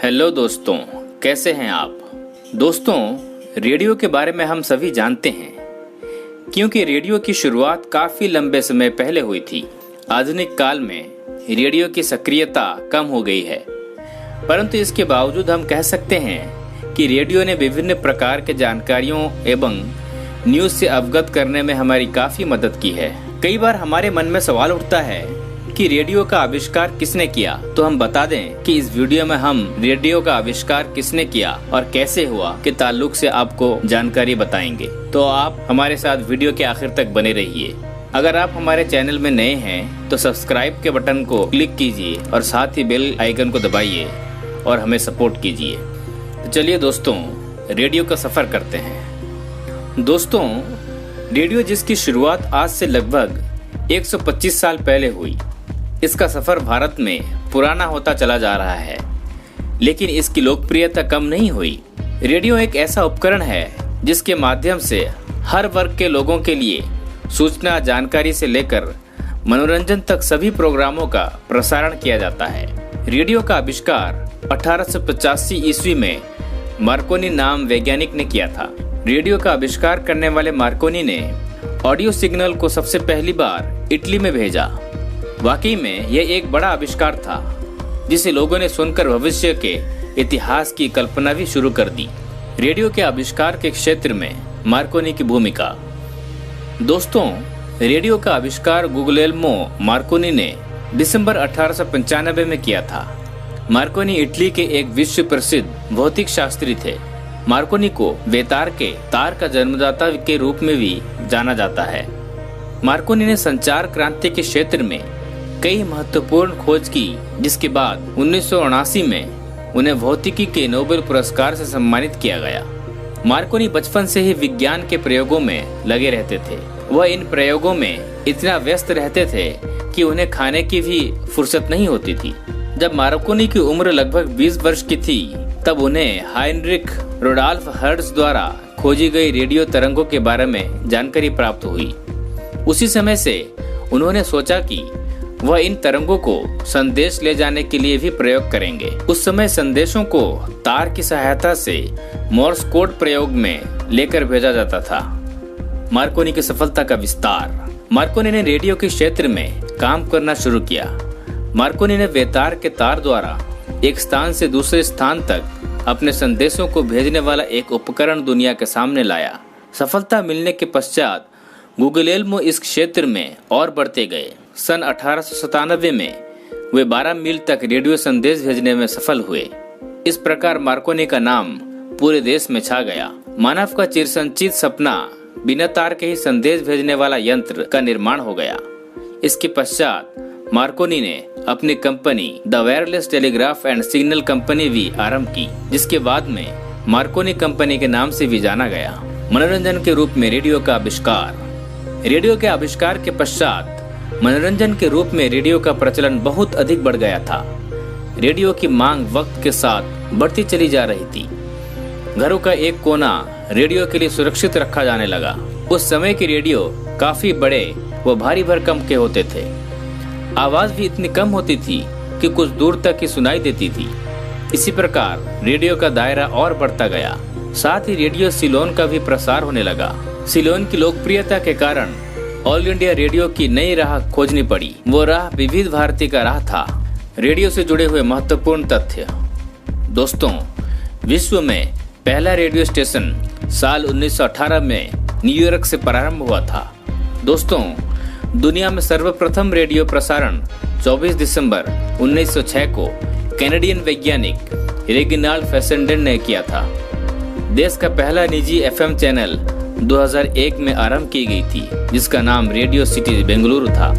Hello दोस्तों, कैसे हैं आप। दोस्तों, रेडियो के बारे में हम सभी जानते हैं क्योंकि रेडियो की शुरुआत काफी लंबे समय पहले हुई थी। आधुनिक काल में रेडियो की सक्रियता कम हो गई है, परंतु इसके बावजूद हम कह सकते हैं कि रेडियो ने विभिन्न प्रकार के जानकारियों एवं न्यूज से अवगत करने में हमारी काफी मदद की है। कई बार हमारे मन में सवाल उठता है कि रेडियो का आविष्कार किसने किया, तो हम बता दें कि इस वीडियो में हम रेडियो का आविष्कार किसने किया और कैसे हुआ के ताल्लुक से आपको जानकारी बताएंगे। तो आप हमारे साथ वीडियो के आखिर तक बने रहिए। अगर आप हमारे चैनल में नए हैं तो सब्सक्राइब के बटन को क्लिक कीजिए और साथ ही बेल आइकन को दबाइए और हमें सपोर्ट कीजिए। तो चलिए दोस्तों, रेडियो का सफर करते हैं। दोस्तों, रेडियो जिसकी शुरुआत आज से लगभग 125 साल पहले हुई, इसका सफर भारत में पुराना होता चला जा रहा है, लेकिन इसकी लोकप्रियता कम नहीं हुई। रेडियो एक ऐसा उपकरण है जिसके माध्यम से हर वर्ग के लोगों के लिए सूचना, जानकारी से लेकर मनोरंजन तक सभी प्रोग्रामों का प्रसारण किया जाता है। रेडियो का आविष्कार 1885 ईस्वी में मार्कोनी नाम वैज्ञानिक ने किया था। रेडियो का आविष्कार करने वाले मार्कोनी ने ऑडियो सिग्नल को सबसे पहली बार इटली में भेजा। वाकई में यह एक बड़ा आविष्कार था जिसे लोगों ने सुनकर भविष्य के इतिहास की कल्पना भी शुरू कर दी। रेडियो के आविष्कार के क्षेत्र में मार्कोनी की भूमिका। दोस्तों, रेडियो का आविष्कार गुगुलेल्मो मार्कोनी ने दिसंबर 1895 में किया था। मार्कोनी इटली के एक विश्व प्रसिद्ध भौतिक शास्त्री थे। मार्कोनी को बेतार के तार का जन्मदाता के रूप में भी जाना जाता है। मार्कोनी ने संचार क्रांति के क्षेत्र में कई महत्वपूर्ण खोज की, जिसके बाद 1979 में उन्हें भौतिकी के नोबेल पुरस्कार से सम्मानित किया गया। मार्कोनी बचपन से ही विज्ञान के प्रयोगों में लगे रहते थे। वह इन प्रयोगों में इतना व्यस्त रहते थे कि उन्हें खाने की भी फुर्सत नहीं होती थी। जब मार्कोनी की उम्र लगभग 20 वर्ष की थी, तब उन्हें हाइनरिक रोडॉल्फ हर्ट्ज द्वारा खोजी गई रेडियो तरंगों के बारे में जानकारी प्राप्त हुई। उसी समय से उन्होंने सोचा कि वह इन तरंगों को संदेश ले जाने के लिए भी प्रयोग करेंगे। उस समय संदेशों को तार की सहायता से मोर्स कोड प्रयोग में लेकर भेजा जाता था। मार्कोनी की सफलता का विस्तार। मार्कोनी ने रेडियो के क्षेत्र में काम करना शुरू किया। मार्कोनी ने बेतार के तार द्वारा एक स्थान से दूसरे स्थान तक अपने संदेशों को भेजने वाला एक उपकरण दुनिया के सामने लाया। सफलता मिलने के पश्चात गुगुलेल्मो इस क्षेत्र में और बढ़ते गए। सन 1897 में वे 12 मील तक रेडियो संदेश भेजने में सफल हुए। इस प्रकार मार्कोनी का नाम पूरे देश में छा गया। मानव का चिरसंचित सपना बिना तार के ही संदेश भेजने वाला यंत्र का निर्माण हो गया। इसके पश्चात मार्कोनी ने अपनी company the wireless telegraph and signal company भी आरंभ की, जिसके बाद में मार्कोनी कंपनी के नाम से भी जाना गया। मनोरंजन के रूप में रेडियो का आविष्कार। रेडियो के आविष्कार के पश्चात मनोरंजन के रूप में रेडियो का प्रचलन बहुत अधिक बढ़ गया था। रेडियो की मांग वक्त के साथ बढ़ती चली जा रही थी। घरों का एक कोना रेडियो के लिए सुरक्षित रखा जाने लगा। उस समय के रेडियो काफी बड़े व भारी भरकम के होते थे। आवाज भी इतनी कम होती थी कि कुछ दूर तक ही सुनाई देती थी। इसी प्रकार रेडियो का दायरा और बढ़ता गया। साथ ही रेडियो सिलोन का भी प्रसार होने लगा। सिलोन की लोकप्रियता के कारण ऑल इंडिया रेडियो की नई राह खोजनी पड़ी। वो राह विविध भारती का राह था। रेडियो से जुड़े हुए महत्वपूर्ण तथ्य। दोस्तों, विश्व में पहला रेडियो स्टेशन साल 1918 में न्यूयॉर्क से प्रारंभ हुआ था। दोस्तों, दुनिया में सर्वप्रथम रेडियो प्रसारण 24 दिसंबर 1906 को कैनेडियन वैज्ञानिक रेगिनाल्ड फेसेंडेन ने किया था। देश का पहला निजी एफएम चैनल 2001 में आरंभ की गई थी, जिसका नाम रेडियो सिटी बेंगलुरु था।